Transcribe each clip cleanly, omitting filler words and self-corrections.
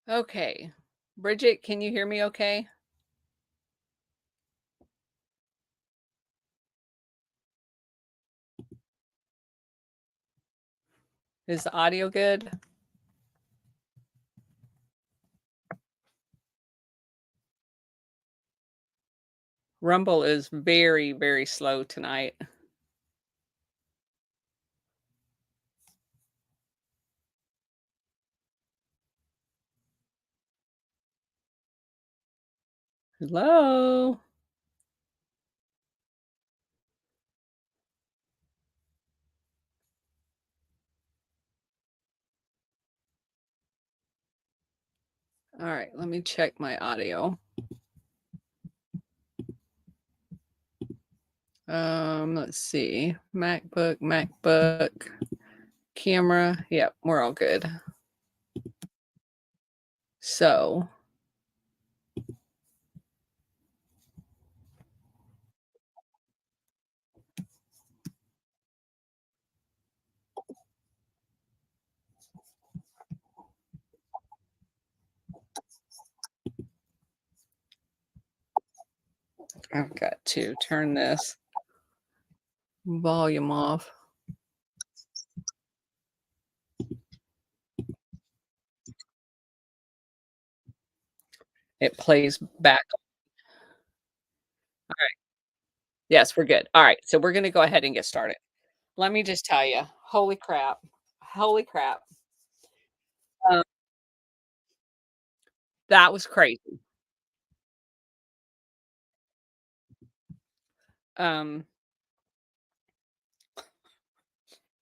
Okay. Bridget, can you hear me okay? Is the audio good? Rumble is very, very slow tonight. Hello? All right, let me check my audio. Let's see. MacBook, camera. Yep, we're all good. So, I've got to turn this volume off. It plays back. All right. Yes, we're good. All right. So we're going to go ahead and get started. Let me just tell you, holy crap. Holy crap. Um, that was crazy. Um,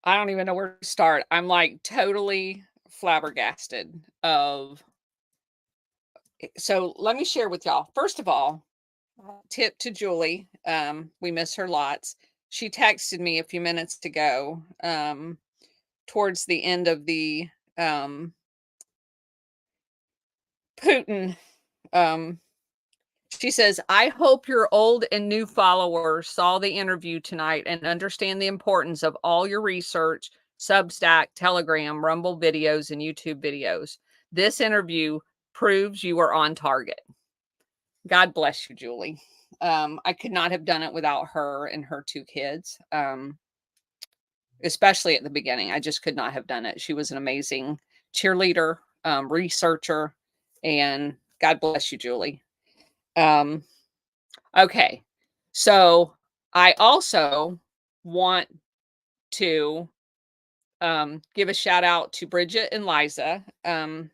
I don't even know where to start. I'm like totally flabbergasted of so let me share with y'all. First of all, tip to Julie. We miss her lots. She texted me a few minutes ago, towards the end of the Putin. Um, she says, I hope your old and new followers saw the interview tonight and understand the importance of all your research, Substack, Telegram, Rumble videos, and YouTube videos. This interview proves you are on target. God bless you, Julie. I could not have done it without her and her two kids, especially at the beginning. I just could not have done it. She was an amazing cheerleader, researcher, and God bless you, Julie. Um, okay. So I also want to give a shout out to Bridget and Liza.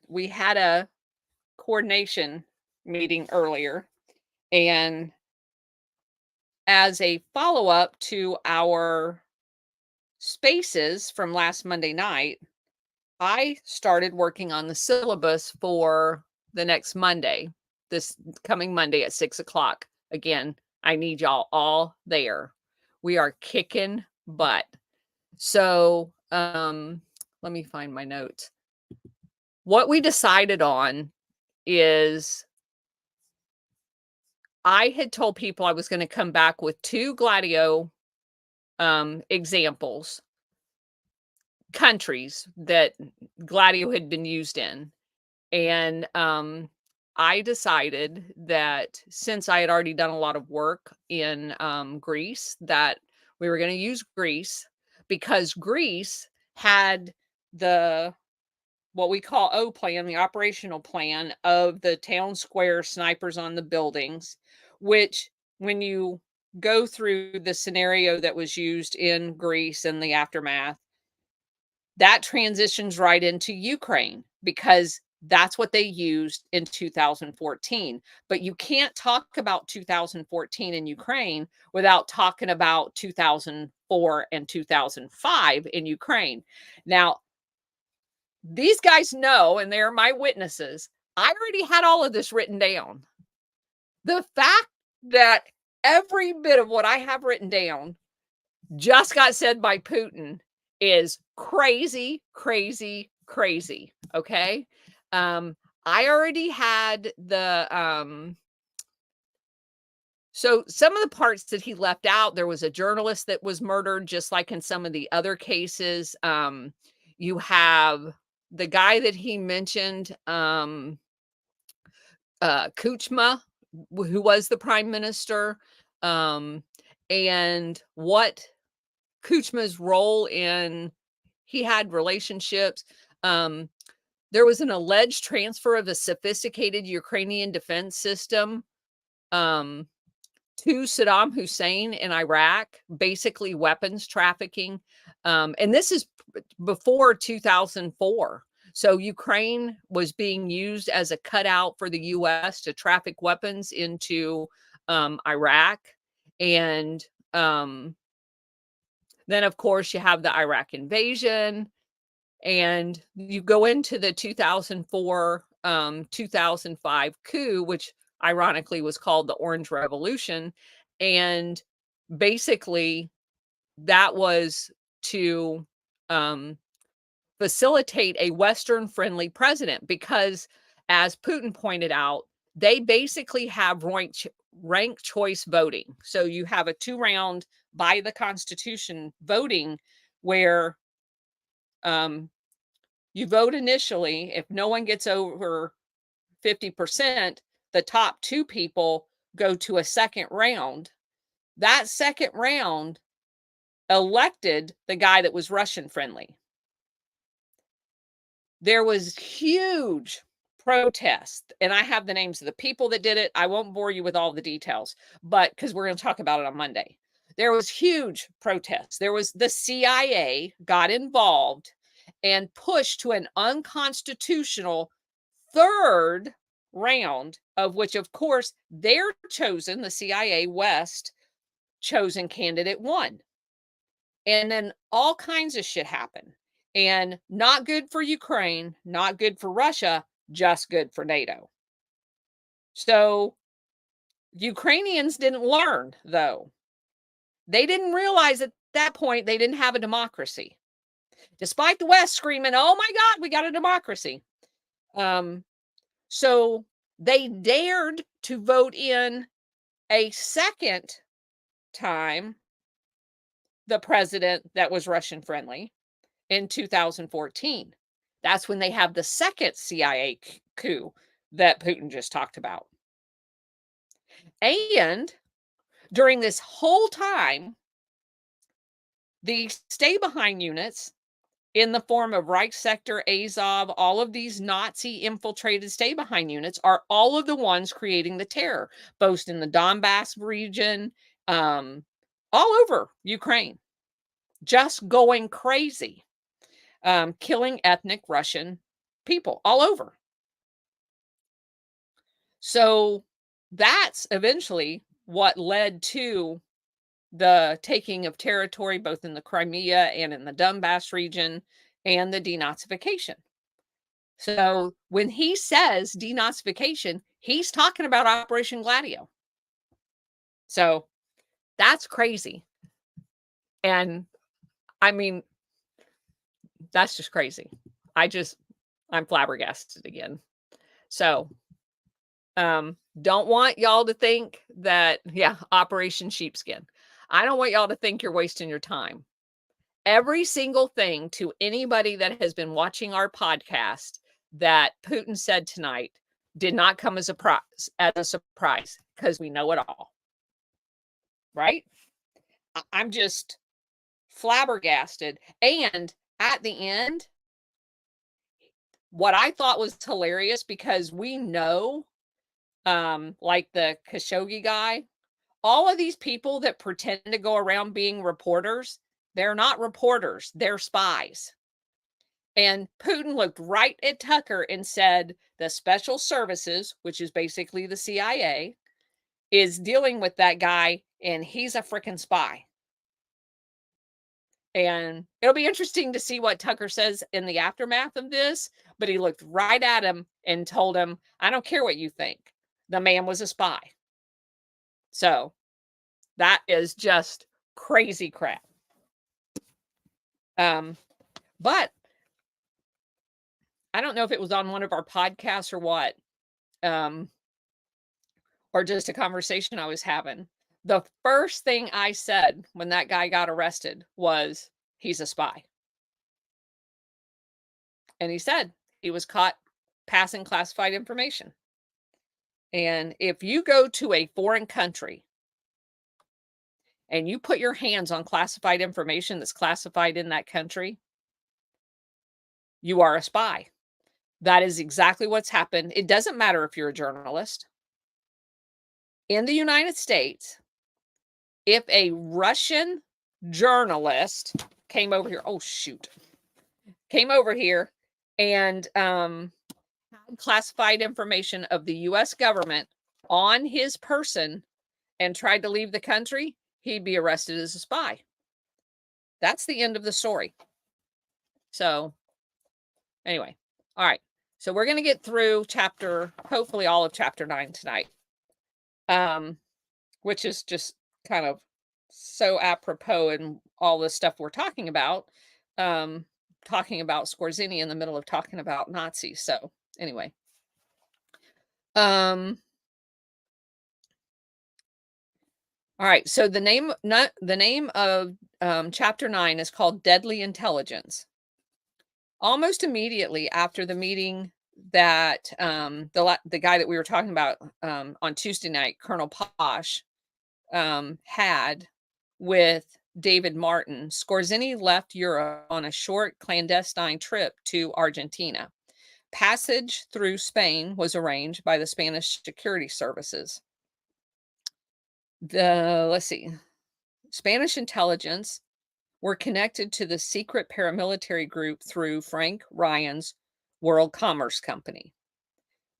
We had a coordination meeting earlier, and as a follow up to our spaces from last Monday night, I started working on the syllabus for the next Monday, this coming Monday at 6 o'clock. Again, I need y'all all there. We are kicking butt. So, let me find my notes. What we decided on is I had told people I was going to come back with 2 Gladio examples, countries that Gladio had been used in. And I decided that since I had already done a lot of work in Greece, that we were going to use Greece because Greece had the what we call O plan, the operational plan of the town square snipers on the buildings, which when you go through the scenario that was used in Greece and the aftermath, that transitions right into Ukraine because that's what they used in 2014. But you can't talk about 2014 in Ukraine without talking about 2004 and 2005 in Ukraine. Now, these guys know, and they're my witnesses. I already had all of this written down. The fact that every bit of what I have written down just got said by Putin is crazy, crazy, crazy. Okay. I already had so some of the parts that he left out, there was a journalist that was murdered, just like in some of the other cases. You have the guy that he mentioned, Kuchma, who was the prime minister, um, and what Kuchma's role in he had relationships. Um, there was an alleged transfer of a sophisticated Ukrainian defense system um, to Saddam Hussein in Iraq, basically weapons trafficking. And this is before 2004. So Ukraine was being used as a cutout for the US to traffic weapons into Iraq. And then, of course, you have the Iraq invasion, and you go into the 2004 2005 coup, which ironically was called the Orange Revolution. And basically, that was to um, facilitate a Western friendly president because, as Putin pointed out, they basically have rank choice voting. So you have a 2 round by the Constitution voting where you vote initially. If no one gets over 50%, the top 2 people go to a second round. That second round elected the guy that was Russian friendly. There was huge protest, and I have the names of the people that did it. I won't bore you with all the details, but because we're going to talk about it on Monday. There was huge protests. There was the CIA got involved and pushed to an unconstitutional 3rd round, of which, of course, their chosen, the CIA West chosen candidate won. And then all kinds of shit happened. And not good for Ukraine, not good for Russia, just good for NATO. So Ukrainians didn't learn, though. They didn't realize at that point they didn't have a democracy. Despite the West screaming, oh my God, we got a democracy. So they dared to vote in a second time the president that was Russian friendly in 2014. That's when they have the second CIA coup that Putin just talked about. And during this whole time, the stay behind units in the form of Reich Sector, Azov, all of these Nazi infiltrated stay behind units are all of the ones creating the terror, both in the Donbass region, all over Ukraine, just going crazy, killing ethnic Russian people all over. So that's eventually what led to the taking of territory, both in the Crimea and in the Donbass region, and the denazification. So when he says denazification, he's talking about Operation Gladio. So that's crazy. And I mean, that's just crazy. I'm flabbergasted again. So don't want y'all to think that, yeah, Operation Sheepskin. I don't want y'all to think you're wasting your time. Every single thing to anybody that has been watching our podcast that Putin said tonight did not come as a surprise, because we know it all. Right? I'm just flabbergasted. And at the end, what I thought was hilarious, because we know, like the Khashoggi guy, all of these people that pretend to go around being reporters, they're not reporters, they're spies. And Putin looked right at Tucker and said, the special services, which is basically the CIA, is dealing with that guy, and he's a freaking spy. And it'll be interesting to see what Tucker says in the aftermath of this, but he looked right at him and told him, I don't care what you think. The man was a spy. So that is just crazy crap. But I don't know if it was on one of our podcasts or what, or just a conversation I was having. The first thing I said when that guy got arrested was, he's a spy. And he said he was caught passing classified information. And if you go to a foreign country and you put your hands on classified information that's classified in that country, you are a spy. That is exactly what's happened. It doesn't matter if you're a journalist. In the United States, if a Russian journalist came over here, oh shoot, came over here and had classified information of the US government on his person and tried to leave the country, he'd be arrested as a spy. That's the end of the story. So, anyway, all right. So we're going to get through hopefully all of chapter 9 tonight. Which is just kind of so apropos in all the stuff we're talking about Skorzeny in the middle of talking about Nazis. So anyway, all right. So the name of chapter 9 is called Deadly Intelligence. Almost immediately after the meeting that the guy that we were talking about on Tuesday night, Colonel Posh, had with David Martin, Skorzeny left Europe on a short clandestine trip to Argentina. Passage through Spain was arranged by the Spanish security services. Let's see, Spanish intelligence were connected to the secret paramilitary group through Frank Ryan's World Commerce Company,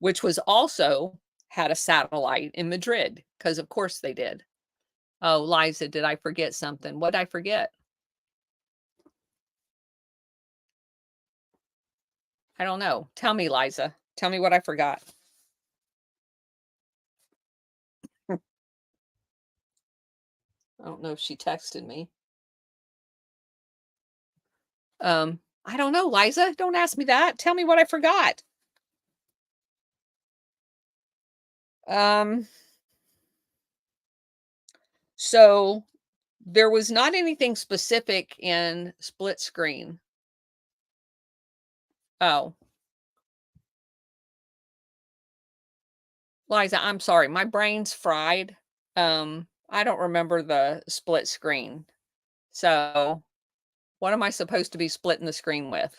which was also had a satellite in Madrid, because of course they did. Oh, Liza, did I forget something? What did I forget? I don't know. Tell me, Liza. Tell me what I forgot. I don't know if she texted me. I don't know, Liza. Don't ask me that. Tell me what I forgot. So there was not anything specific in split screen. Oh. Liza, I'm sorry. My brain's fried. I don't remember the split screen. So what am I supposed to be splitting the screen with?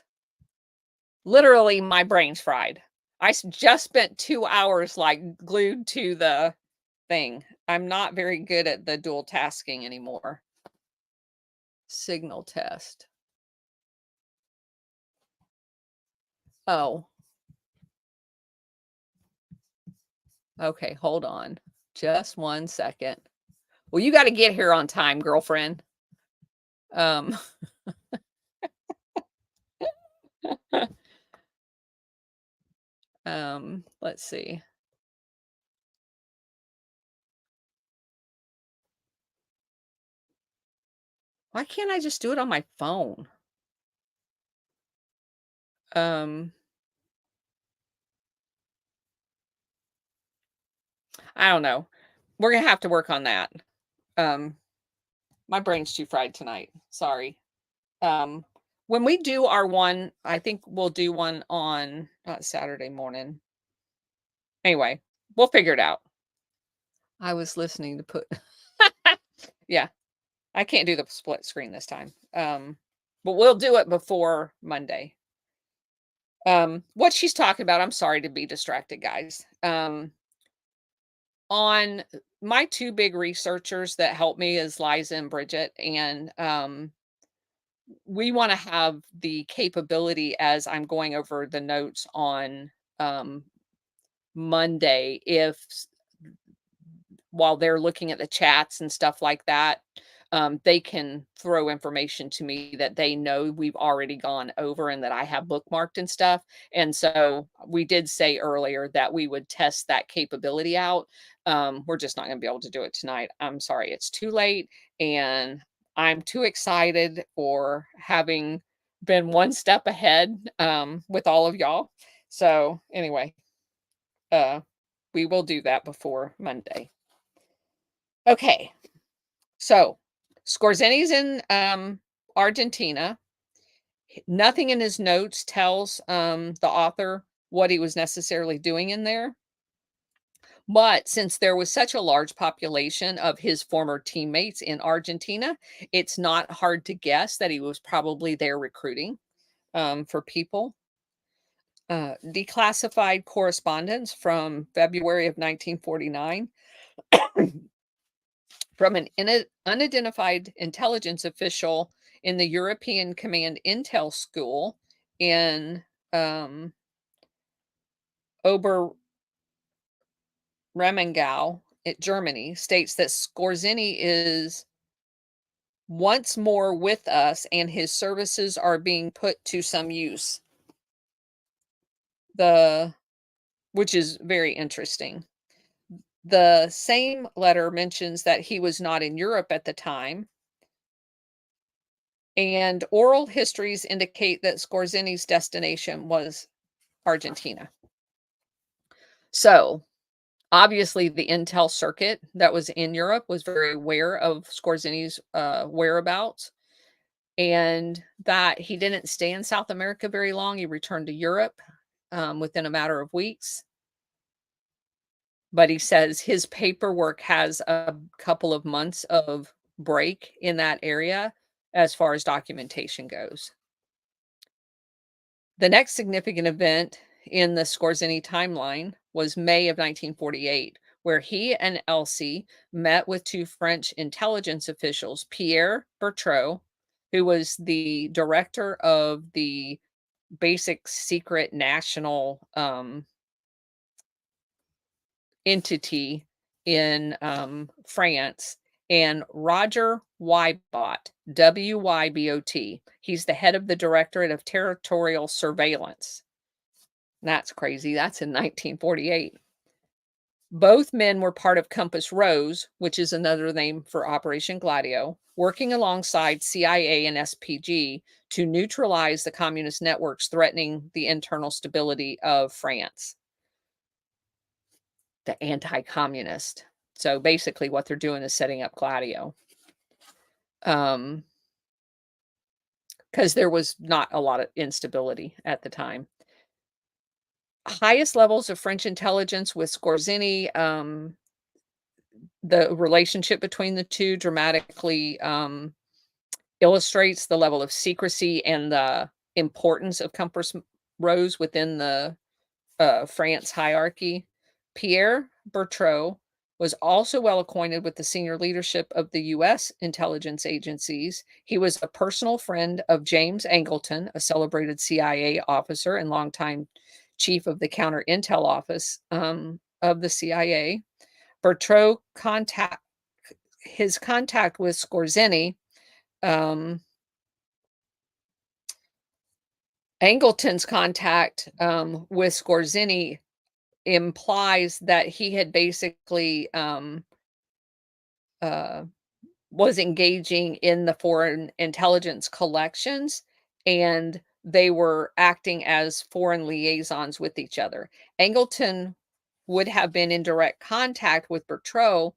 Literally, my brain's fried. I just spent 2 hours like glued to the thing. I'm not very good at the dual tasking anymore. Signal test. Oh. Okay, hold on. Just 1 second. Well, you got to get here on time, girlfriend. Let's see. Why can't I just do it on my phone? I don't know. We're gonna have to work on that. My brain's too fried tonight. Sorry. When we do our one, I think we'll do one on Saturday morning. Anyway, we'll figure it out. I was listening to put. Yeah, I can't do the split screen this time. But we'll do it before Monday. What she's talking about, I'm sorry to be distracted, guys. On my 2 big researchers that help me is Liza and Bridget, and we want to have the capability as I'm going over the notes on Monday, if while they're looking at the chats and stuff like that, they can throw information to me that they know we've already gone over and that I have bookmarked and stuff. And so we did say earlier that we would test that capability out. We're just not going to be able to do it tonight. I'm sorry, it's too late. And I'm too excited for having been one step ahead with all of y'all. So anyway, we will do that before Monday. Okay, so Skorzeny's in Argentina. Nothing in his notes tells, the author what he was necessarily doing in there, but since there was such a large population of his former teammates in Argentina, it's not hard to guess that he was probably there recruiting, for people. Declassified correspondence from February of 1949 from an unidentified intelligence official in the European Command Intel School in um, Oberremengau, Germany, states that Skorzeny is once more with us and his services are being put to some use. The which is very interesting. The same letter mentions that he was not in Europe at the time, and oral histories indicate that Skorzeny's destination was Argentina. So, obviously, the intel circuit that was in Europe was very aware of Skorzeny's whereabouts, and that he didn't stay in South America very long. He returned to Europe within a matter of weeks. But he says his paperwork has a couple of months of break in that area as far as documentation goes. The next significant event in the Skorzeny timeline was May of 1948, where he and Elsie met with two French intelligence officials, Pierre Bertrand, who was the director of the basic secret national entity in France, and Roger Wybot, WYBOT. He's the head of the Directorate of Territorial Surveillance. That's crazy. That's in 1948. Both men were part of Compass Rose, which is another name for Operation Gladio, working alongside CIA and SPG to neutralize the communist networks threatening the internal stability of France. The anti-communist. So basically what they're doing is setting up Gladio. Because there was not a lot of instability at the time. Highest levels of French intelligence with Skorzeny, the relationship between the two dramatically illustrates the level of secrecy and the importance of Compass Rose within the France hierarchy. Pierre Bertrand was also well acquainted with the senior leadership of the U.S. intelligence agencies. He was a personal friend of James Angleton, a celebrated CIA officer and longtime chief of the Counter Intel Office of the CIA. Bertrand his contact with Skorzeny, Angleton's contact with Skorzeny implies that he had basically uh, was engaging in the foreign intelligence collections, and they were acting as foreign liaisons with each other. Angleton would have been in direct contact with Bertrand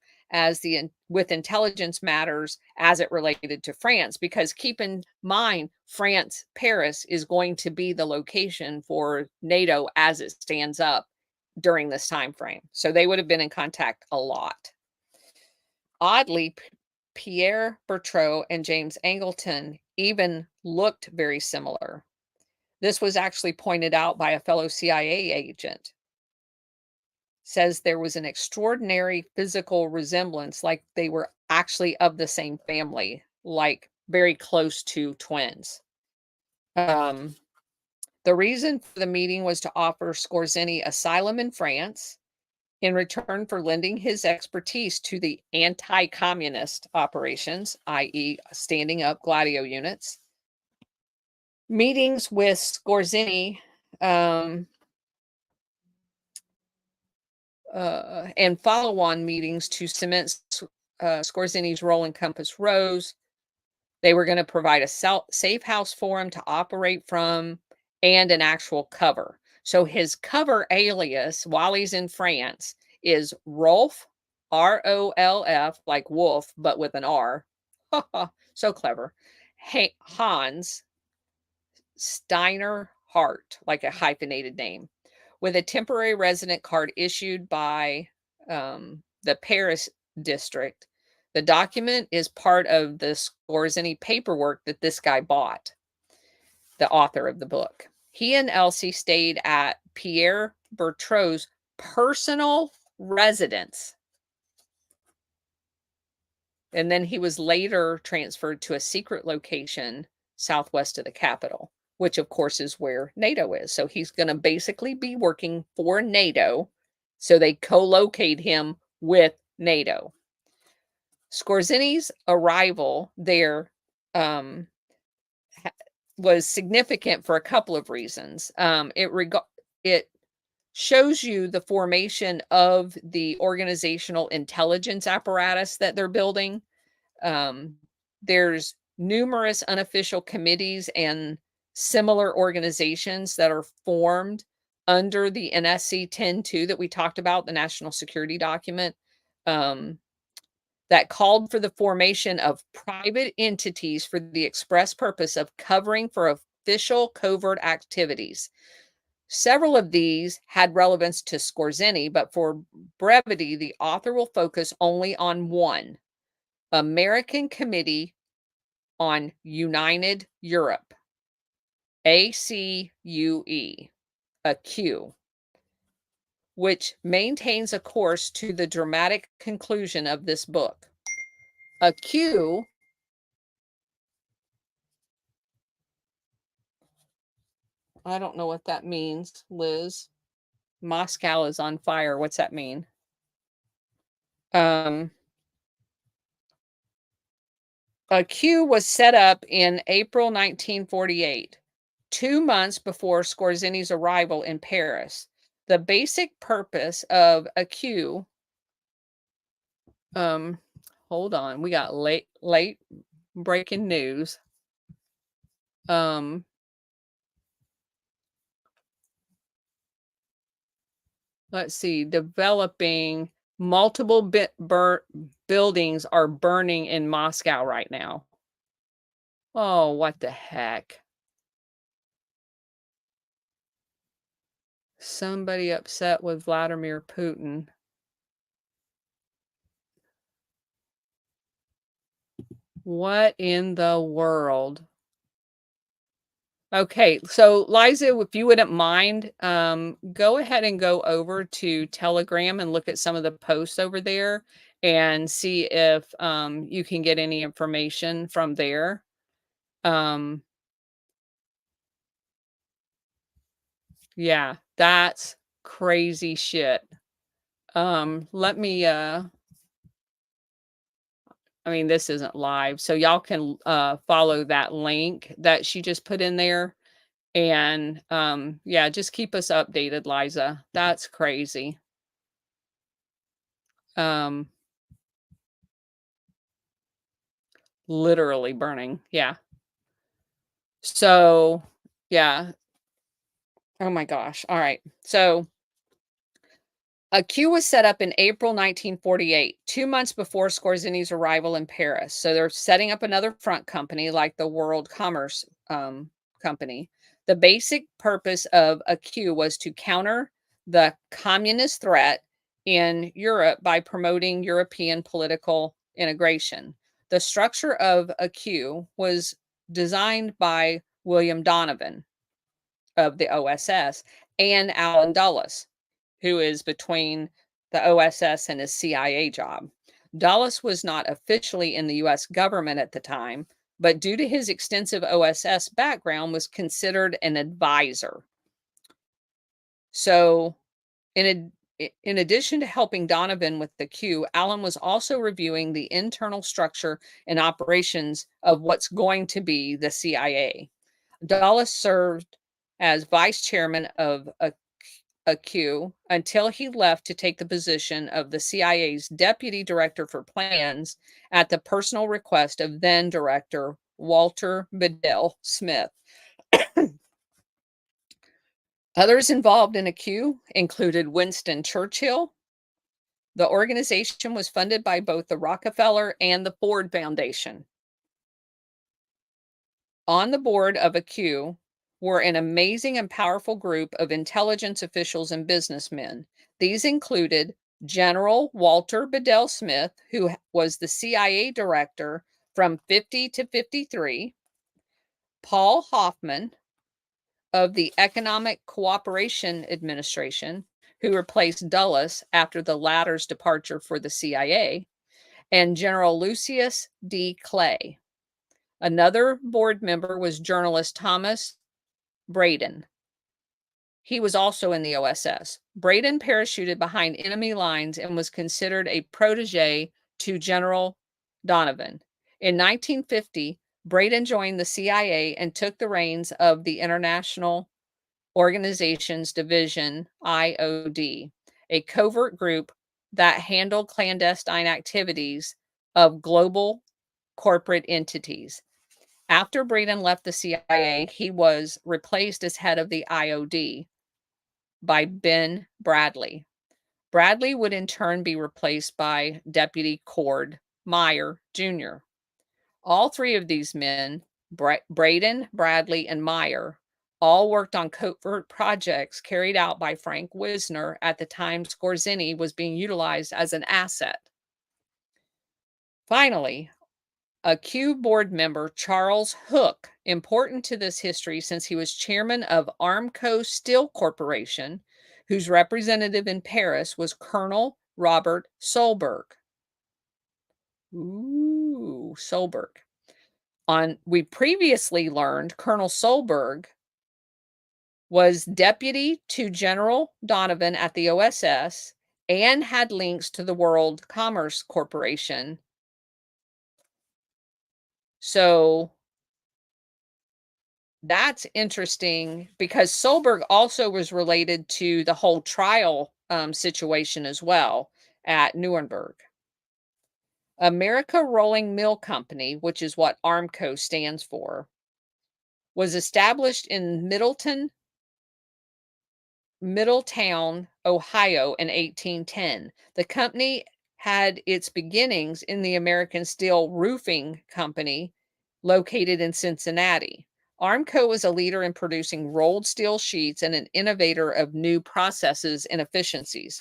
with intelligence matters as it related to France, because keep in mind, France, Paris is going to be the location for NATO as it stands up during this time frame. So they would have been in contact a lot. Oddly, Pierre Bertrand and James Angleton even looked very similar. This was actually pointed out by a fellow CIA agent. Says there was an extraordinary physical resemblance, like they were actually of the same family, like very close to twins. The reason for the meeting was to offer Skorzeny asylum in France in return for lending his expertise to the anti-communist operations, i.e. standing up Gladio units. Meetings with Skorzeny and follow-on meetings to cement Skorzeny's role in Compass Rose. They were going to provide a safe house for him to operate from and an actual cover. So his cover alias while he's in France is Rolf, ROLF, like wolf, but with an R. So clever. Hans, Steiner Hart, like a hyphenated name, with a temporary resident card issued by the Paris district. The document is part of the Skorzeny paperwork that this guy bought, the author of the book. He and Elsie stayed at Pierre Bertrot's personal residence. And then he was later transferred to a secret location southwest of the capital, which of course is where NATO is. So he's going to basically be working for NATO. So they co-locate him with NATO. Skorzeny's arrival there was significant for a couple of reasons. It shows you the formation of the organizational intelligence apparatus that they're building. There's numerous unofficial committees and similar organizations that are formed under the NSC 10-2 that we talked about, the national security document, that called for the formation of private entities for the express purpose of covering for official covert activities. Several of these had relevance to Skorzeny, but for brevity, the author will focus only on one: American Committee on United Europe, ACUE, ACU, which maintains a course to the dramatic conclusion of this book. ACU I don't know what that means, Liz. Moscow is on fire. What's that mean? ACU was set up in April 1948, 2 months before Skorzeny's arrival in Paris. The basic purpose of ACU, hold on, we got late breaking news. Let's see, developing multiple buildings are burning in Moscow right now. Oh, what the heck? Somebody upset with Vladimir Putin. What in the world? Okay, so Liza, if you wouldn't mind, go ahead and go over to Telegram and look at some of the posts over there and see if you can get any information from there. Yeah, that's crazy shit. Let me I mean, this isn't live, so y'all can follow that link that she just put in there. And yeah, just keep us updated, Liza. That's crazy. Literally burning. Yeah. So, yeah. Oh my gosh. All right. So ACU was set up in April 1948, 2 months before Skorzeny's arrival in Paris. So they're setting up another front company like the World Commerce Company. The basic purpose of ACU was to counter the communist threat in Europe by promoting European political integration. The structure of ACU was designed by William Donovan of the OSS and Alan Dulles, who is between the OSS and his CIA job. Dulles was not officially in the US government at the time, but due to his extensive OSS background was considered an advisor. So in addition to helping Donovan with the Q, Allen was also reviewing the internal structure and operations of what's going to be the CIA. Dulles served as vice chairman of ACU until he left to take the position of the CIA's deputy director for plans at the personal request of then director Walter Bedell Smith. Others involved in ACU included Winston Churchill. The organization was funded by both the Rockefeller and the Ford Foundation. On the board of ACU were an amazing and powerful group of intelligence officials and businessmen. These included General Walter Bedell Smith, who was the CIA director from 50 to 53, Paul Hoffman of the Economic Cooperation Administration, who replaced Dulles after the latter's departure for the CIA, and General Lucius D. Clay. Another board member was journalist Thomas Braden. He was also in the OSS. Braden parachuted behind enemy lines and was considered a protege to General Donovan. In 1950, Braden joined the CIA and took the reins of the International Organizations Division, IOD, a covert group that handled clandestine activities of global corporate entities. After Braden left the CIA, he was replaced as head of the IOD by Ben Bradley. Bradley would in turn be replaced by Deputy Cord Meyer Jr. All three of these men, Braden, Bradley, and Meyer, all worked on covert projects carried out by Frank Wisner at the time Skorzeny was being utilized as an asset. Finally, a Q board member, Charles Hook, important to this history since he was chairman of Armco Steel Corporation, whose representative in Paris was Colonel Robert Solberg. Ooh, Solberg. We previously learned Colonel Solberg was deputy to General Donovan at the OSS and had links to the World Commerce Corporation. So that's interesting because Solberg also was related to the whole trial situation as well at Nuremberg. America Rolling Mill Company, which is what Armco stands for, was established in Middletown, Ohio in 1810. The company had its beginnings in the American Steel Roofing Company located in Cincinnati. Armco was a leader in producing rolled steel sheets and an innovator of new processes and efficiencies.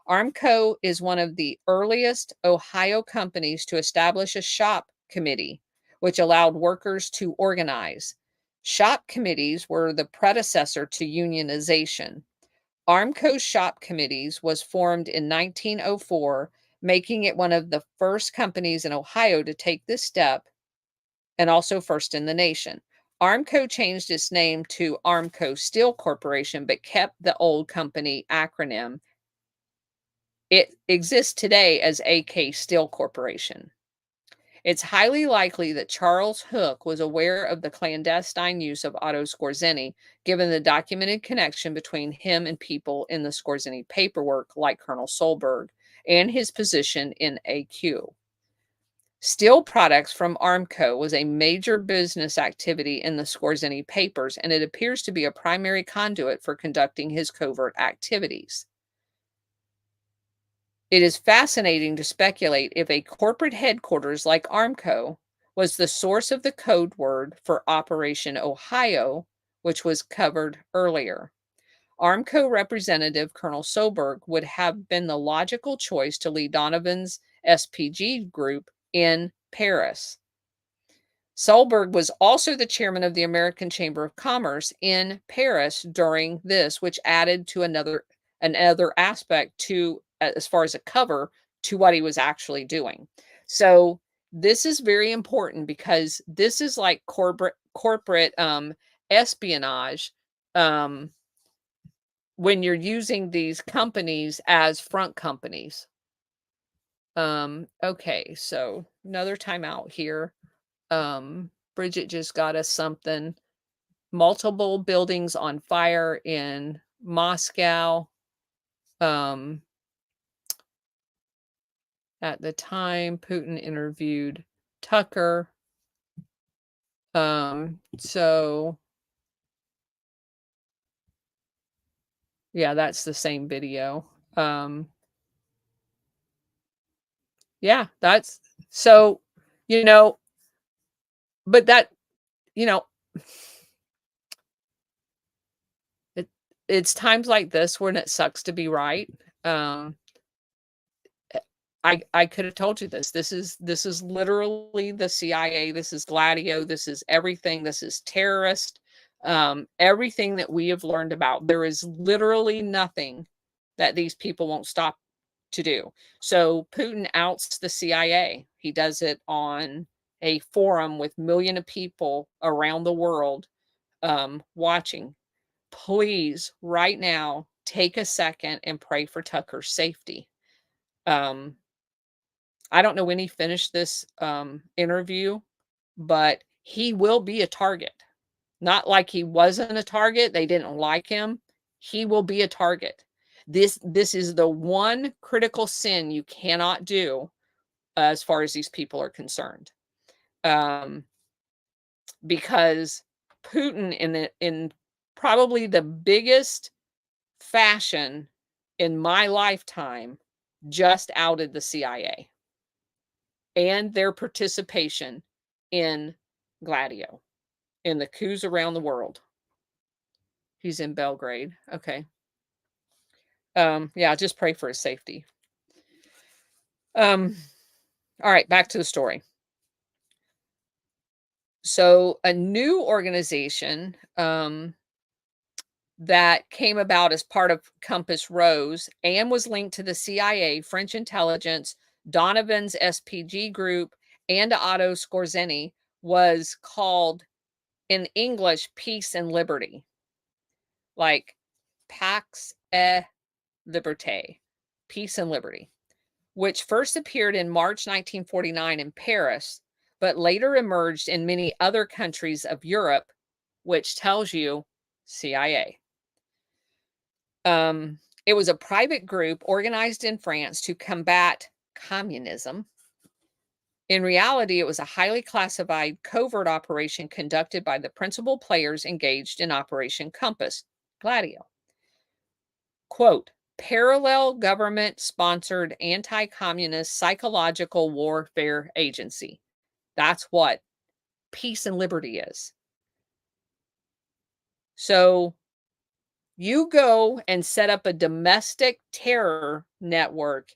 Armco is one of the earliest Ohio companies to establish a shop committee, which allowed workers to organize. Shop committees were the predecessor to unionization. Armco's shop committees was formed in 1904, making it one of the first companies in Ohio to take this step and also first in the nation. Armco changed its name to Armco Steel Corporation, but kept the old company acronym. It exists today as AK Steel Corporation. It's highly likely that Charles Hook was aware of the clandestine use of Otto Skorzeny, given the documented connection between him and people in the Skorzeny paperwork, like Colonel Solberg, and his position in AQ. Steel products from Armco was a major business activity in the Skorzeny papers, and it appears to be a primary conduit for conducting his covert activities. It is fascinating to speculate if a corporate headquarters like Armco was the source of the code word for Operation Ohio, which was covered earlier. Armco representative Colonel Solberg would have been the logical choice to lead Donovan's SPG group in Paris. Solberg was also the chairman of the American Chamber of Commerce in Paris during this, which added to another aspect to, as far as a cover, to what he was actually doing. So this is very important because this is like corporate espionage, when you're using these companies as front companies. Okay, so another timeout here. Bridget just got us something. Multiple buildings on fire in Moscow. At the time, Putin interviewed Tucker. So yeah, that's the same video. Yeah, that's so, you know, but that, you know, it's times like this when it sucks to be right. Um, I could have told you this. This is literally the CIA. This is Gladio. This is everything. This is terrorist. Everything that we have learned about. There is literally nothing that these people won't stop to do. So Putin outs the CIA. He does it on a forum with millions of people around the world watching. Please, right now, take a second and pray for Tucker's safety. Um, I don't know when he finished this interview, but he will be a target. Not like he wasn't a target, they didn't like him. He will be a target. This is the one critical sin you cannot do as far as these people are concerned. Because Putin in probably the biggest fashion in my lifetime just outed the CIA and their participation in Gladio, in the coups around the world. He's in Belgrade. Okay. Yeah, just pray for his safety. All right, back to the story. So a new organization that came about as part of Compass Rose and was linked to the CIA, French intelligence, Donovan's SPG group, and Otto Skorzeny was called in English Peace and Liberty, like Pax et Liberté, Peace and Liberty, which first appeared in March 1949 in Paris, but later emerged in many other countries of Europe, which tells you CIA. It was a private group organized in France to combat communism. In reality, it was a highly classified covert operation conducted by the principal players engaged in Operation Compass, Gladio. Quote, parallel government-sponsored anti-communist psychological warfare agency. That's what Peace and Liberty is. So you go and set up a domestic terror network,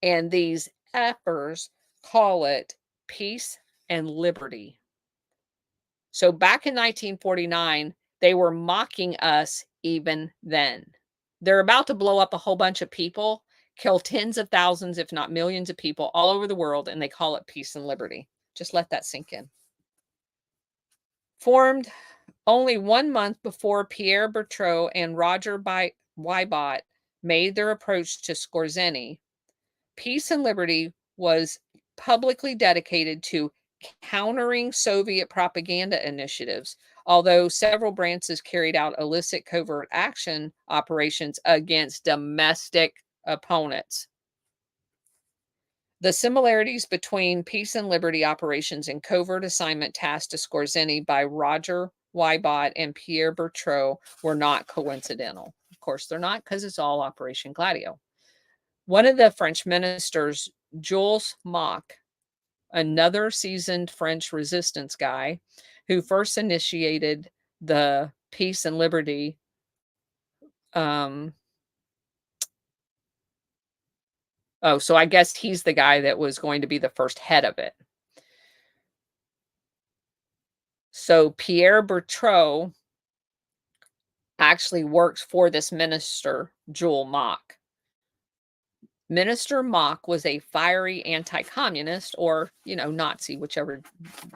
and these effers call it Peace and Liberty. So back in 1949, they were mocking us even then. They're about to blow up a whole bunch of people, kill tens of thousands, if not millions of people all over the world, and they call it Peace and Liberty. Just let that sink in. Formed only 1 month before Pierre Bertrand and Roger Wybot made their approach to Skorzeny, Peace and Liberty was publicly dedicated to countering Soviet propaganda initiatives, although several branches carried out illicit covert action operations against domestic opponents. The similarities between Peace and Liberty operations and covert assignment tasked to Skorzeny by Roger Wybot and Pierre Bertrand were not coincidental. Of course, they're not, because it's all Operation Gladio. One of the French ministers, Jules Mock, another seasoned French resistance guy who first initiated the Peace and Liberty so I guess he's the guy that was going to be the first head of it. So Pierre Bertrand actually works for this minister, Jules Mock. Minister Mock was a fiery anti-communist, or, Nazi,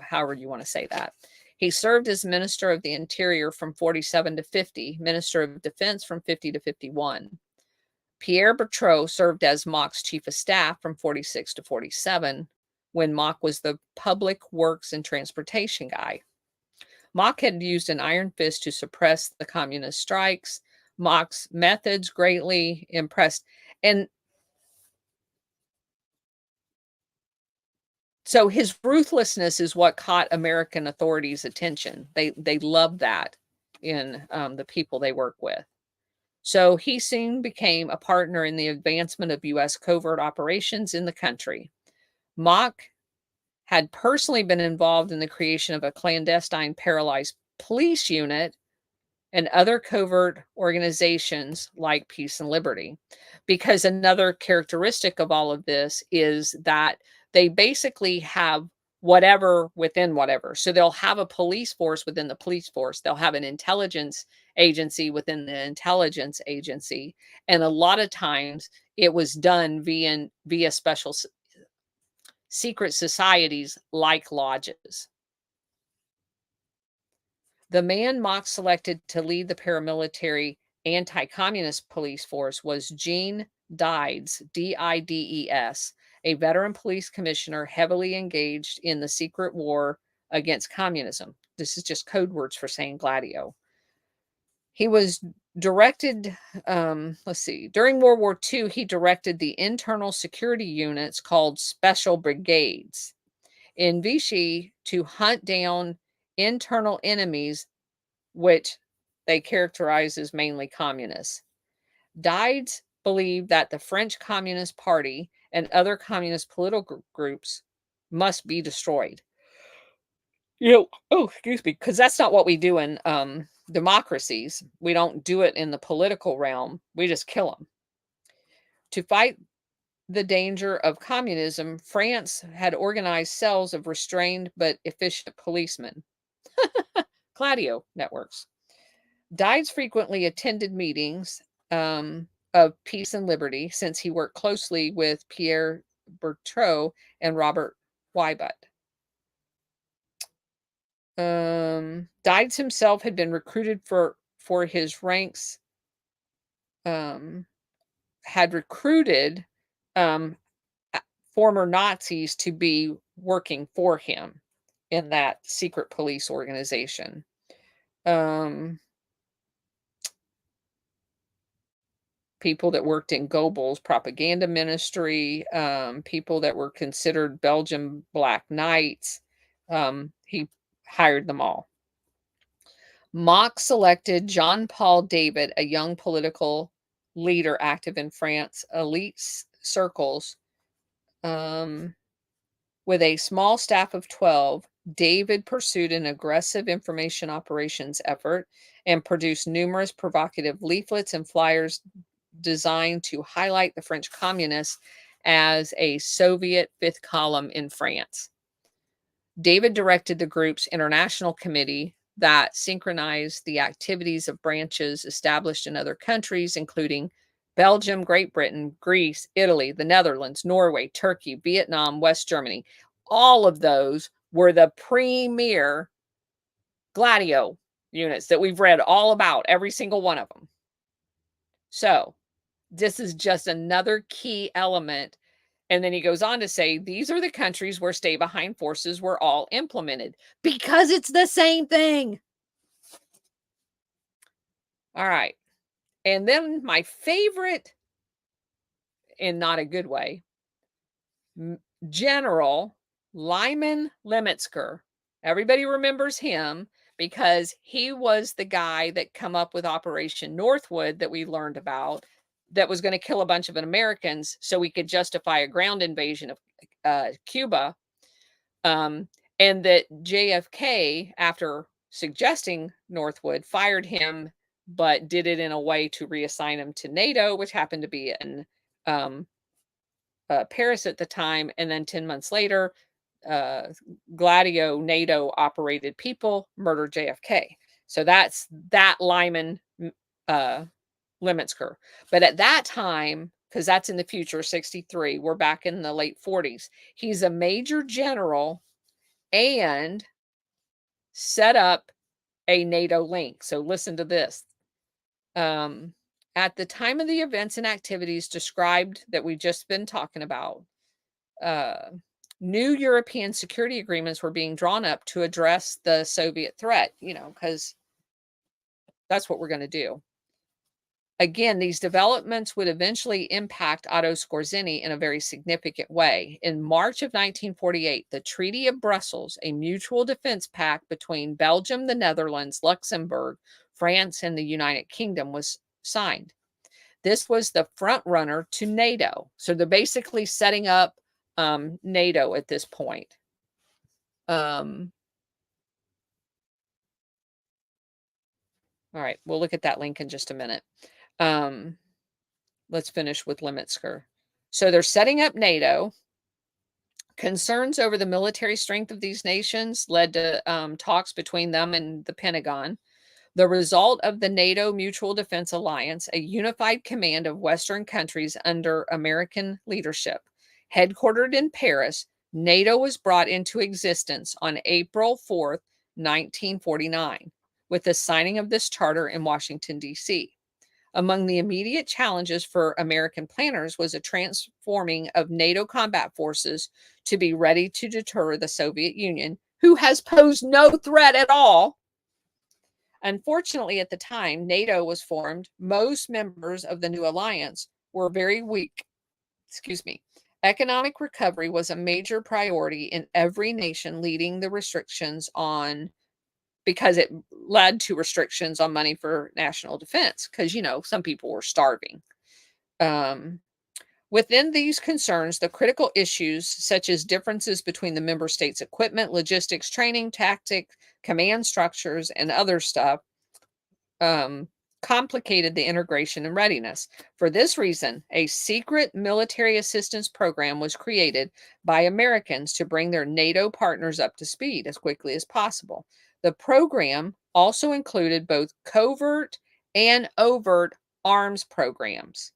however you want to say that. He served as Minister of the Interior from 47 to 50, Minister of Defense from 50 to 51. Pierre Bertrand served as Mock's chief of staff from 46 to 47, when Mock was the public works and transportation guy. Mock had used an iron fist to suppress the communist strikes. Mock's methods greatly impressed. And so his ruthlessness is what caught American authorities' attention. They loved that in the people they work with. So he soon became a partner in the advancement of U.S. covert operations in the country. Mock had personally been involved in the creation of a clandestine paralyzed police unit, and other covert organizations like Peace and Liberty. Because another characteristic of all of this is that they basically have whatever within whatever. So they'll have a police force within the police force, they'll have an intelligence agency within the intelligence agency. And a lot of times it was done via special secret societies like lodges. The man Mock selected to lead the paramilitary anti-communist police force was Gene Dides, Dides, a veteran police commissioner heavily engaged in the secret war against communism. This is just code words for saying Gladio. He was directed, let's see, during World War II, he directed the internal security units called special brigades in Vichy to hunt down internal enemies, which they characterize as mainly communists. Dides believed that the French Communist Party and other communist political groups must be destroyed. Oh, excuse me, because that's not what we do in democracies. We don't do it in the political realm. We just kill them. To fight the danger of communism, France had organized cells of restrained but efficient policemen. Gladio networks. Dides frequently attended meetings of Peace and Liberty since he worked closely with Pierre Berthaud and Robert Wybut. Dides himself had been recruited for his ranks, had recruited former Nazis to be working for him in that secret police organization. People that worked in Goebbels' propaganda ministry, people that were considered Belgian Black Knights. He hired them all. Mock selected Jean-Paul David, a young political leader active in France elite circles. With a small staff of 12, David pursued an aggressive information operations effort and produced numerous provocative leaflets and flyers designed to highlight the French communists as a Soviet fifth column in France. David directed the group's international committee that synchronized the activities of branches established in other countries, including Belgium, Great Britain, Greece, Italy, the Netherlands, Norway, Turkey, Vietnam, West Germany. All of those were the premier Gladio units that we've read all about, every single one of them. So this is just another key element. And then he goes on to say, these are the countries where stay behind forces were all implemented because it's the same thing. All right. And then my favorite, in not a good way, General Lyman Lemetsker. Everybody remembers him because he was the guy that come up with Operation Northwood that we learned about, that was going to kill a bunch of Americans so we could justify a ground invasion of Cuba. And that JFK, after suggesting Northwood, fired him, but did it in a way to reassign him to NATO, which happened to be in Paris at the time. And then 10 months later, Gladio NATO operated people murdered JFK. So that's that Lyman Lemetsker. But at that time, because that's in the future, 63, we're back in the late 40s. He's a major general and set up a NATO link. So listen to this. At the time of the events and activities described that we've just been talking about, new European security agreements were being drawn up to address the Soviet threat, because that's what we're going to do. Again, these developments would eventually impact Otto Skorzeny in a very significant way. In March of 1948, the Treaty of Brussels, a mutual defense pact between Belgium, the Netherlands, Luxembourg, France, and the United Kingdom, was signed. This was the front runner to NATO. So they're basically setting up NATO at this point. All right, we'll look at that link in just a minute. Um, let's finish with Lemitsker. So they're setting up NATO. Concerns over the military strength of these nations led to talks between them and the Pentagon. The result of the NATO Mutual Defense Alliance, a unified command of Western countries under American leadership. Headquartered in Paris, NATO was brought into existence on April 4th, 1949, with the signing of this charter in Washington, D.C. Among the immediate challenges for American planners was a transforming of NATO combat forces to be ready to deter the Soviet Union, who has posed no threat at all. Unfortunately, at the time NATO was formed, most members of the new alliance were very weak. Excuse me. Economic recovery was a major priority in every nation, leading the restrictions on because it led to restrictions on money for national defense because some people were starving. um, Within these concerns, the critical issues such as differences between the member states equipment, logistics, training, tactic, command structures, and other stuff um, complicated the integration and readiness. For this reason, a secret military assistance program was created by Americans to bring their NATO partners up to speed as quickly as possible. The program also included both covert and overt arms programs.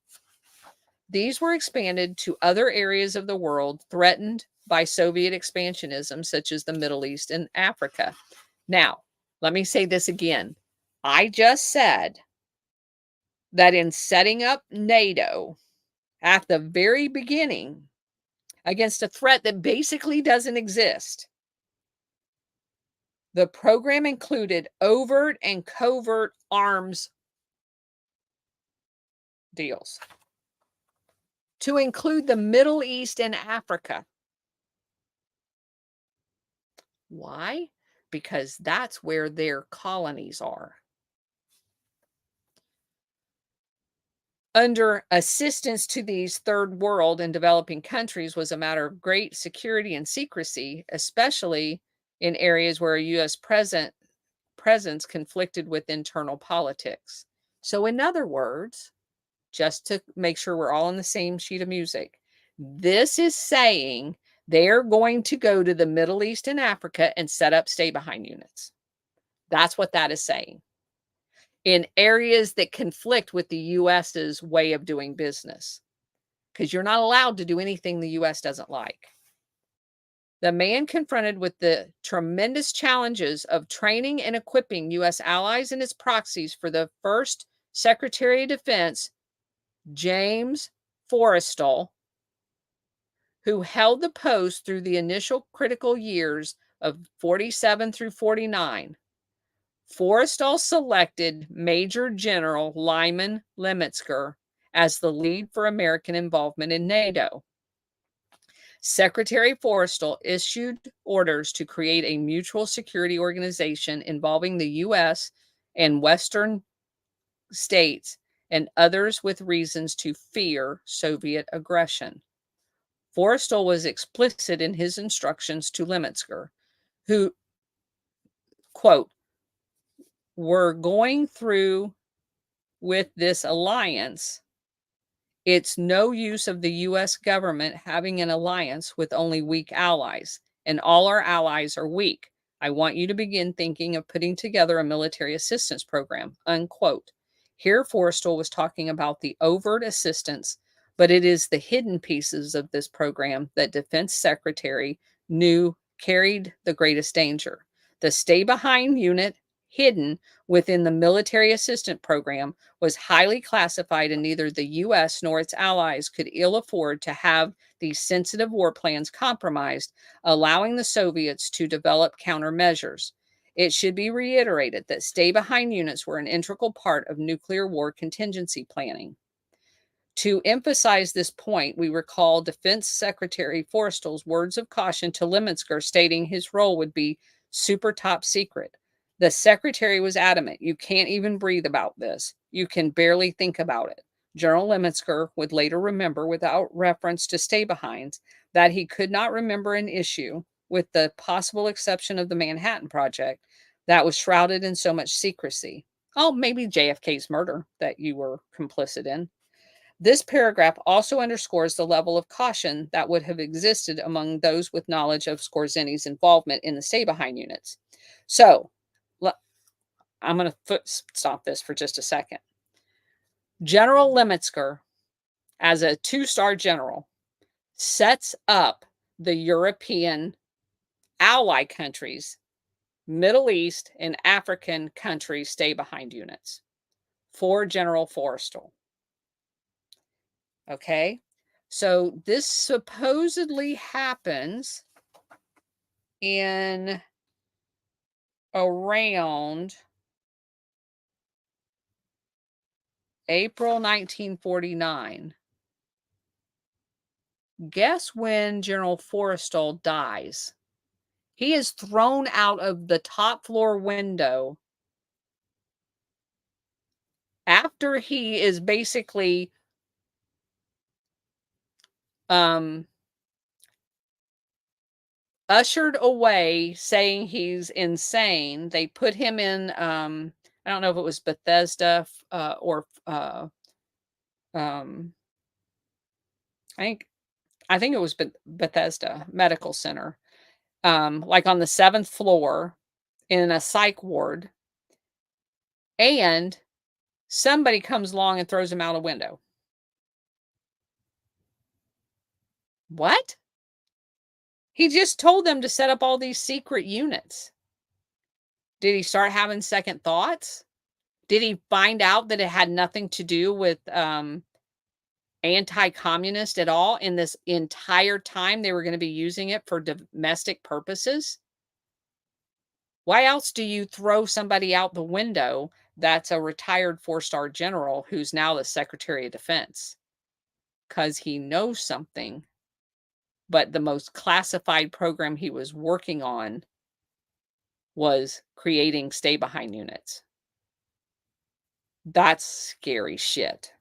These were expanded to other areas of the world threatened by Soviet expansionism, such as the Middle East and Africa. Now, let me say this again. I just said that in setting up NATO at the very beginning against a threat that basically doesn't exist, the program included overt and covert arms deals to include the Middle East and Africa. Why? Because that's where their colonies are. Under assistance to these third world and developing countries was a matter of great security and secrecy, especially in areas where a U.S. presence conflicted with internal politics. So, in other words, just to make sure we're all on the same sheet of music, this is saying they're going to go to the Middle East and Africa and set up stay behind units. That's what that is saying. In areas that conflict with the US's way of doing business, because you're not allowed to do anything the US doesn't like. The man confronted with the tremendous challenges of training and equipping US allies and its proxies for the first Secretary of Defense, James Forrestal, who held the post through the initial critical years of 47 through 49. Forrestal selected Major General Lyman Lemitsker as the lead for American involvement in NATO. Secretary Forrestal issued orders to create a mutual security organization involving the U.S. and Western states and others with reasons to fear Soviet aggression. Forrestal was explicit in his instructions to Lemitsker, who, quote, "We're going through with this alliance. It's no use of the US government having an alliance with only weak allies, and all our allies are weak. I want you to begin thinking of putting together a military assistance program," unquote. Here, Forrestal was talking about the overt assistance, but it is the hidden pieces of this program that Defense Secretary knew carried the greatest danger. The stay behind unit, hidden within the military assistance program, was highly classified, and neither the U.S. nor its allies could ill afford to have these sensitive war plans compromised, allowing the Soviets to develop countermeasures. It should be reiterated that stay behind units were an integral part of nuclear war contingency planning. To emphasize this point, we recall Defense Secretary Forrestal's words of caution to Lemitsker, stating his role would be super top secret. The secretary was adamant, "You can't even breathe about this. You can barely think about it." General Lemitsker would later remember, without reference to stay behinds, that he could not remember an issue, with the possible exception of the Manhattan Project, that was shrouded in so much secrecy. Oh, maybe JFK's murder that you were complicit in. This paragraph also underscores the level of caution that would have existed among those with knowledge of Skorzeny's involvement in the stay behind units. So, le- I'm going to stop this for just a second. General Lemitsker, as a two-star general, sets up the European ally countries, Middle East, and African countries stay behind units for General Forrestal. Okay. So this supposedly happens in around April 1949. Guess when General Forrestal dies? He is thrown out of the top floor window after he is basically um ushered away saying he's insane. They put him in I don't know if it was Bethesda or um I think I think it was Bethesda Medical Center. Like on the 7th floor in a psych ward, and somebody comes along and throws him out a window. What? He just told them to set up all these secret units. Did he start having second thoughts? Did he find out that it had nothing to do with anti-communist at all, in this entire time they were going to be using it for domestic purposes? Why else do you throw somebody out the window that's a retired four-star general who's now the Secretary of Defense? Because he knows something, but the most classified program he was working on was creating stay-behind units. That's scary shit.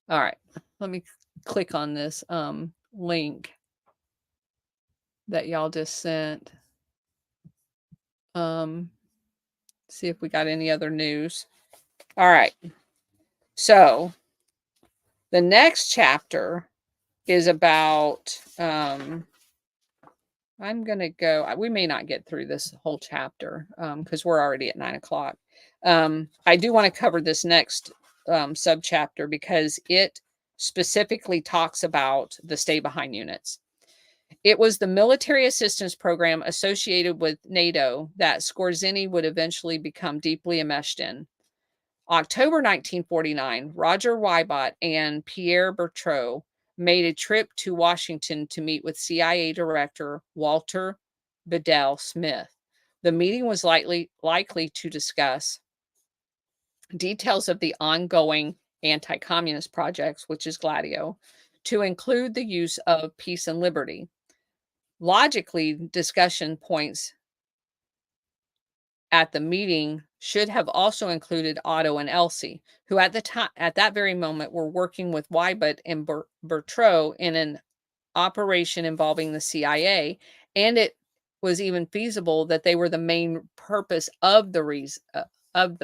All right, let me click on this link that y'all just sent. See if we got any other news. All right. So the next chapter is about I'm gonna go. We may not get through this whole chapter because we're already at 9 o'clock. I do want to cover this next subchapter because it specifically talks about the stay behind units. It was the military assistance program associated with NATO that Skorzeny would eventually become deeply enmeshed in. October 1949, Roger Wybot and Pierre Bertrand made a trip to Washington to meet with CIA Director Walter Bedell Smith. The meeting was likely to discuss details of the ongoing anti-communist projects, which is Gladio, to include the use of peace and liberty. Logically, discussion points at the meeting should have also included Otto and Elsie, who at that very moment were working with Wybot and Bertrand in an operation involving the CIA, and it was even feasible that they were the main purpose of the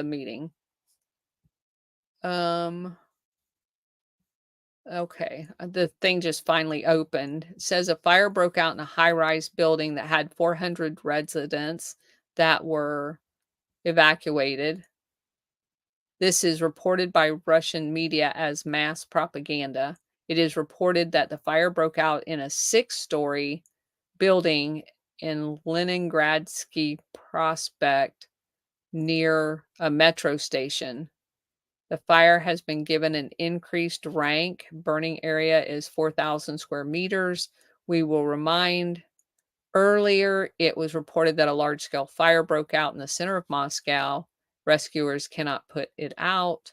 meeting. Okay, the thing just finally opened. It says a fire broke out in a high-rise building that had 400 residents that were evacuated. This is reported by Russian media as mass propaganda. It is reported that the fire broke out in a 6-story building in Leningradsky Prospect near a metro station. The fire has been given an increased rank. Burning area is 4,000 square meters. We will remind earlier, it was reported that a large-scale fire broke out in the center of Moscow. Rescuers cannot put it out.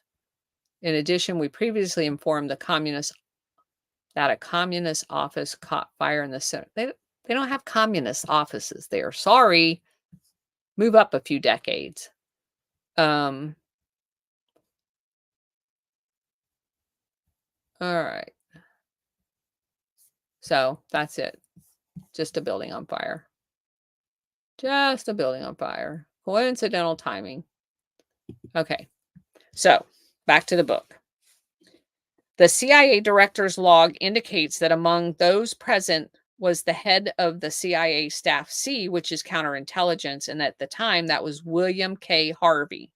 In addition, we previously informed that a communist office caught fire in the center. They don't have communist offices there. Sorry. Move up a few decades. All right. So that's it. Just a building on fire. Just a building on fire. Coincidental timing. Okay, so back to the book. The CIA director's log indicates that among those present was the head of the CIA Staff C, which is counterintelligence, and at the time that was William K. Harvey.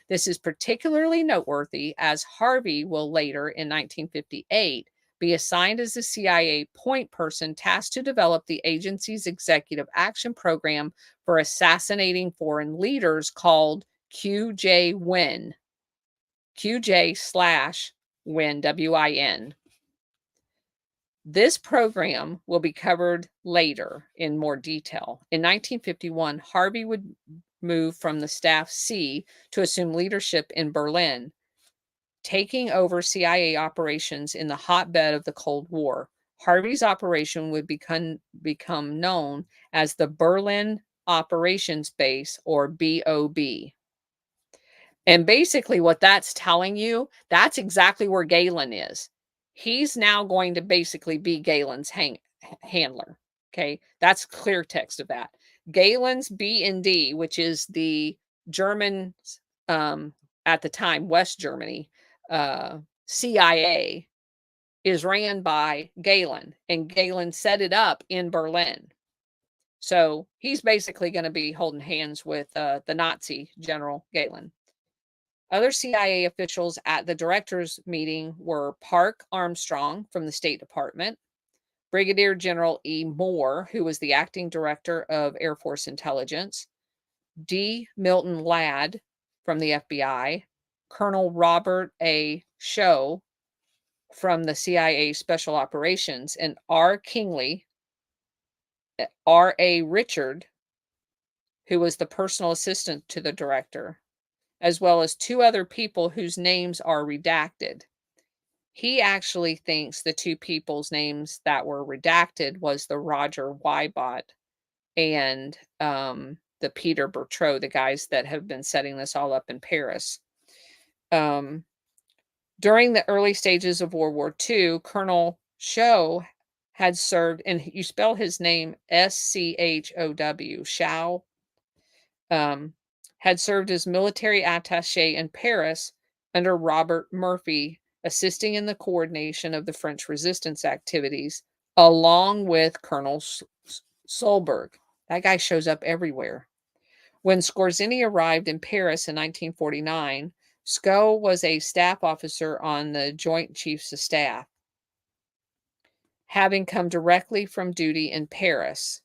This is particularly noteworthy as Harvey will later, in 1958, be assigned as the CIA point person tasked to develop the agency's executive action program for assassinating foreign leaders called QJ Win. QJ/Win, WIN. This program will be covered later in more detail. In 1951, Harvey would move from the Staff C to assume leadership in Berlin, taking over CIA operations in the hotbed of the Cold War. Harvey's operation would become known as the Berlin Operations Base, or BOB. And basically, what that's telling you, that's exactly where Galen is. He's now going to basically be Galen's handler. Okay, that's clear text of that. Galen's B&D, which is the German, at the time, West Germany, CIA, is ran by Galen, and Galen set it up in Berlin. So he's basically going to be holding hands with the Nazi General Galen. Other CIA officials at the directors' meeting were Park Armstrong from the State Department, Brigadier General E. Moore, who was the acting director of Air Force Intelligence, D. Milton Ladd from the FBI, Colonel Robert A. Shaw from the CIA Special Operations, and R. Kingley, R. A. Richard, who was the personal assistant to the director, as well as two other people whose names are redacted. He actually thinks the two people's names that were redacted was the Roger Wybot and the Peter Bertreau, the guys that have been setting this all up in Paris. During the early stages of World War II, Colonel Shaw had served, and you spell his name Schow, Shaw, had served as military attaché in Paris under Robert Murphy, assisting in the coordination of the French resistance activities, along with Colonel Solberg. That guy shows up everywhere. When Skorzeny arrived in Paris in 1949, Skow was a staff officer on the Joint Chiefs of Staff, having come directly from duty in Paris.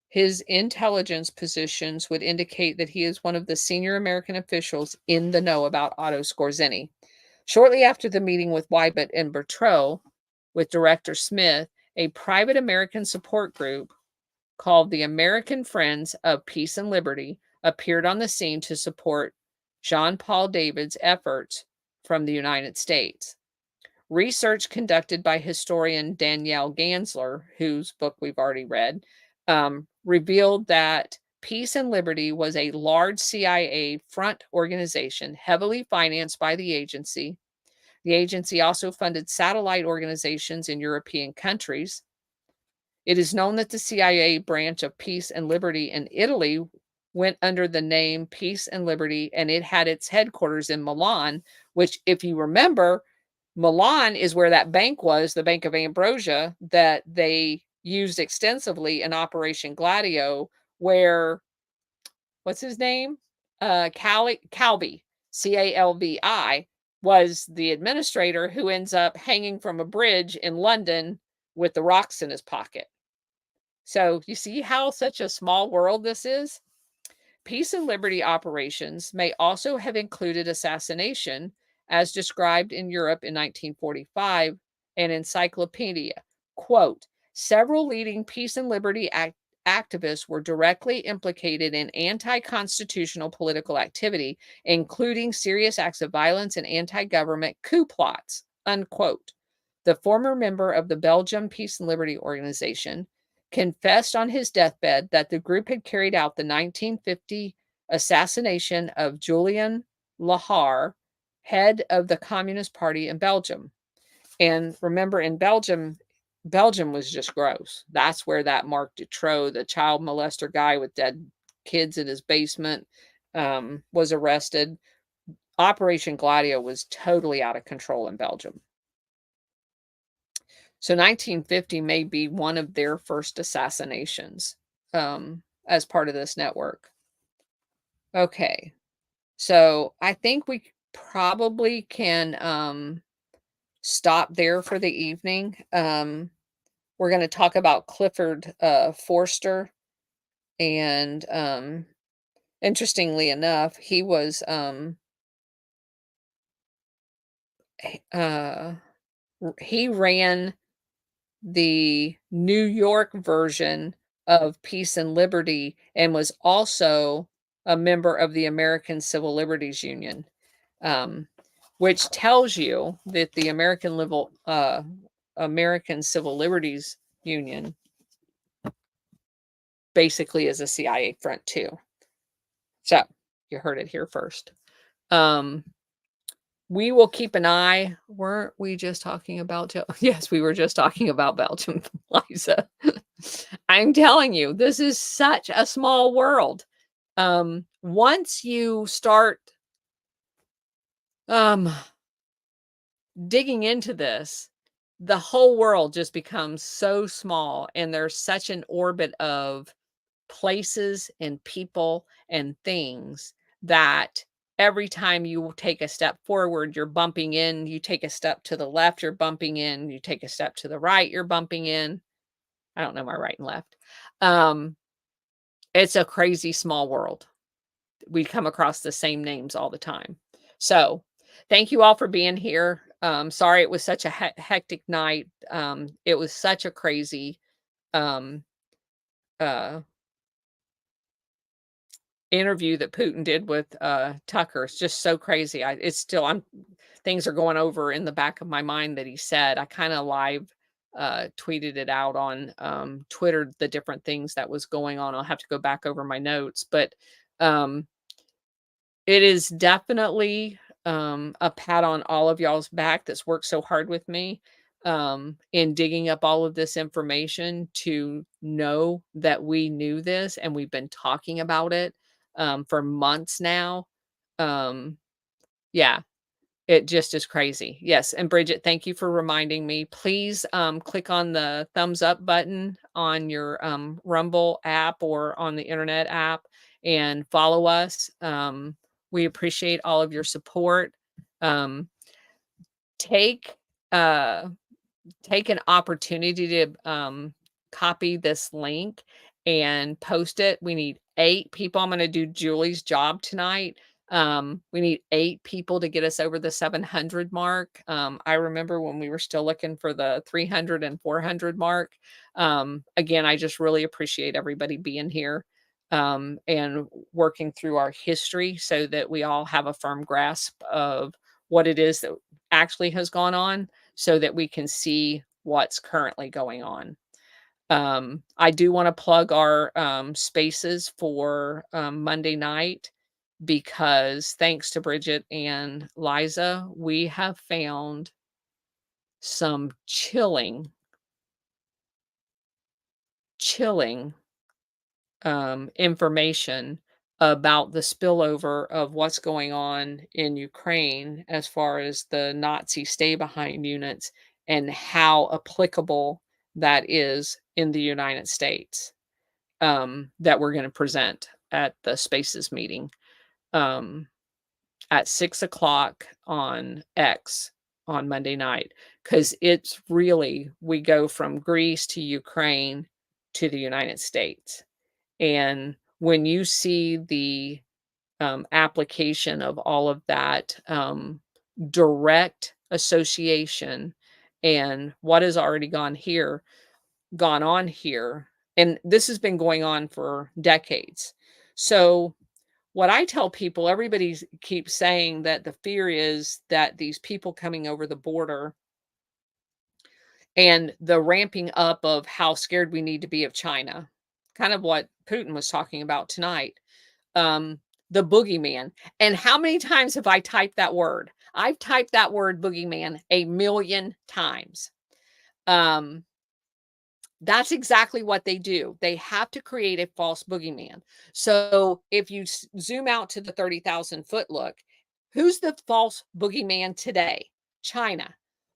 His intelligence positions would indicate that he is one of the senior American officials in the know about Otto Skorzeny. Shortly after the meeting with Wybot and Bertreau, with Director Smith, a private American support group called the American Friends of Peace and Liberty appeared on the scene to support Jean Paul David's efforts from the United States. Research conducted by historian Danielle Gansler, whose book we've already read, revealed that Peace and Liberty was a large CIA front organization heavily financed by the agency. The agency also funded satellite organizations in European countries. It is known that the CIA branch of Peace and Liberty in Italy went under the name Peace and Liberty, and it had its headquarters in Milan, which, if you remember, Milan is where that bank was, the Bank of Ambrosia, that they used extensively in Operation Gladio, where, what's his name? Calvi, Calvi, was the administrator who ends up hanging from a bridge in London with the rocks in his pocket. So you see how such a small world this is? Peace and Liberty operations may also have included assassination, as described in Europe in 1945, an encyclopedia. Quote, several leading Peace and Liberty activists were directly implicated in anti-constitutional political activity, including serious acts of violence and anti-government coup plots, unquote. The former member of the Belgium Peace and Liberty Organization confessed on his deathbed that the group had carried out the 1950 assassination of Julian Lahar, head of the Communist Party in Belgium. And remember, in Belgium was just gross. That's where that Marc Dutroux, the child molester guy with dead kids in his basement, was arrested. Operation Gladio was totally out of control in Belgium. So 1950 may be one of their first assassinations, as part of this network. Okay. So I think we probably can stop there for the evening. We're going to talk about Clifford Forster. And interestingly enough, uh, he ran the New York version of Peace and Liberty and was also a member of the American Civil Liberties Union, um, which tells you that the American Civil Liberties Union basically is a CIA front too. So you heard it here first. Um, we will keep an eye. Weren't we just talking about? Yes, we were just talking about Belgium, Liza. I'm telling you, this is such a small world. Once you start um, digging into this, the whole world just becomes so small, and there's such an orbit of places and people and things that every time you take a step forward, you're bumping in. You take a step to the left, you're bumping in. You take a step to the right, you're bumping in. I don't know my right and left. Um, it's a crazy small world. We come across the same names all the time. So, thank you all for being here. Sorry it was such a hectic night. It was such a crazy um, uh, interview that Putin did with Tucker. It's just so crazy. It's still I'm things are going over in the back of my mind that he said. I kind of live tweeted it out on Twitter, the different things that was going on. I'll have to go back over my notes, but um, it is definitely a pat on all of y'all's back that's worked so hard with me in digging up all of this information to know that we knew this and we've been talking about it for months now. Um, yeah, it just is crazy. Yes, and Bridget, thank you for reminding me. Please, click on the thumbs up button on your, Rumble app or on the internet app and follow us. We appreciate all of your support. Um, take, uh take an opportunity to copy this link and post it. We need 8 people. I'm going to do Julie's job tonight. We need 8 people to get us over the 700 mark. I remember when we were still looking for the 300 and 400 mark. Again, I just really appreciate everybody being here and working through our history so that we all have a firm grasp of what it is that actually has gone on so that we can see what's currently going on. I do want to plug our spaces for Monday night because thanks to Bridget and Liza, we have found some chilling information about the spillover of what's going on in Ukraine as far as the Nazi stay behind units and how applicable that is in the United States, that we're going to present at the Spaces meeting um, at 6 o'clock on X on Monday night. Because it's really, we go from Greece to Ukraine to the United States. And when you see the application of all of that direct association and what has already gone on here, and this has been going on for decades. So what I tell people, everybody keeps saying that the fear is that these people coming over the border and the ramping up of how scared we need to be of China, kind of what Putin was talking about tonight. um, the boogeyman. And how many times have I typed that word? I've typed that word boogeyman a million times. Um, That's exactly what they do. They have to create a false boogeyman. So if you zoom out to the 30,000-foot look, who's the false boogeyman today? China.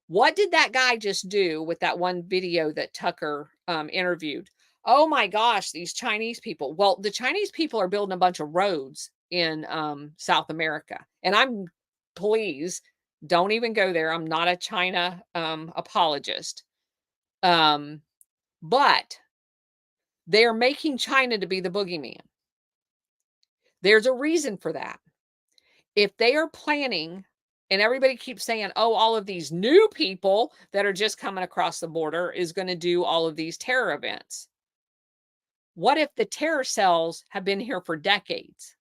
What did that guy just do with that one video that Tucker interviewed? Oh my gosh, these Chinese people. Well, the Chinese people are building a bunch of roads in South America. And please don't even go there. I'm not a China apologist. But they're making China to be the boogeyman. There's a reason for that. If they are planning, and everybody keeps saying, oh, all of these new people that are just coming across the border is going to do all of these terror events. What if the terror cells have been here for decades?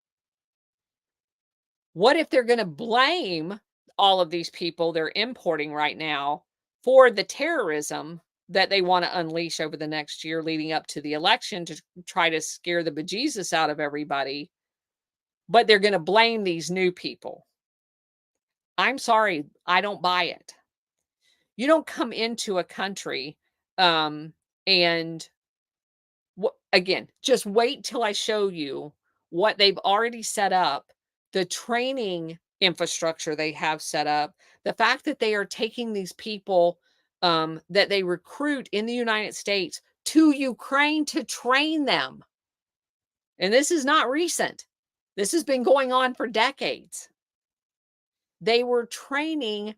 What if they're going to blame all of these people they're importing right now for the terrorism that they want to unleash over the next year leading up to the election to try to scare the bejesus out of everybody? But they're going to blame these new people. I'm sorry, I don't buy it. You don't come into a country and again, just wait till I show you what they've already set up, the training infrastructure they have set up, the fact that they are taking these people that they recruit in the United States to Ukraine to train them. And this is not recent. This has been going on for decades. They were training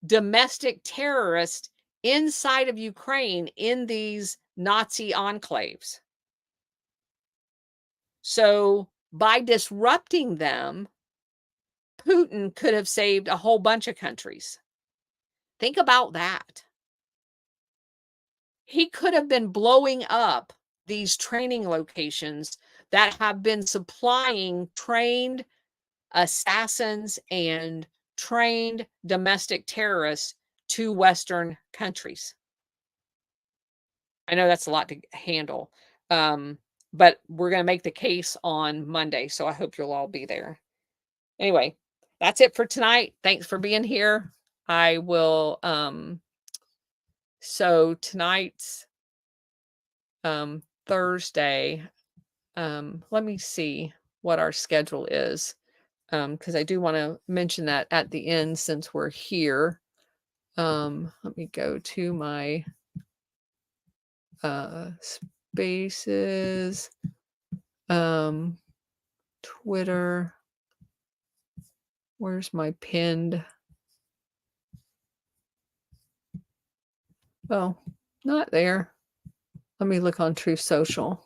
domestic terrorists inside of Ukraine in these Nazi enclaves. So by disrupting them, Putin could have saved a whole bunch of countries. Think about that. He could have been blowing up these training locations that have been supplying trained assassins and trained domestic terrorists to Western countries. I know that's a lot to handle, but we're going to make the case on Monday, so I hope you'll all be there. Anyway, that's it for tonight. Thanks for being here. I will, so tonight's Thursday, let me see what our schedule is, because I do want to mention that at the end since we're here. Let me go to my spaces, Twitter. Where's my pinned? Oh, not there. Let me look on Truth Social.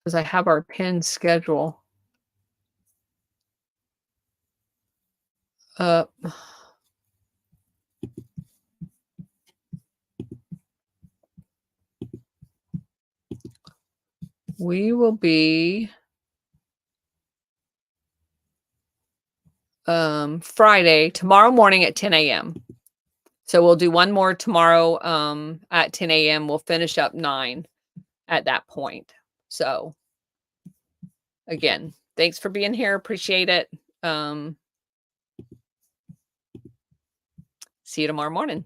Because I have our pinned schedule up. We will be Friday, tomorrow morning at 10 a.m. So we'll do one more tomorrow at 10 a.m. We'll finish up 9 at that point. So again, thanks for being here. Appreciate it. See you tomorrow morning.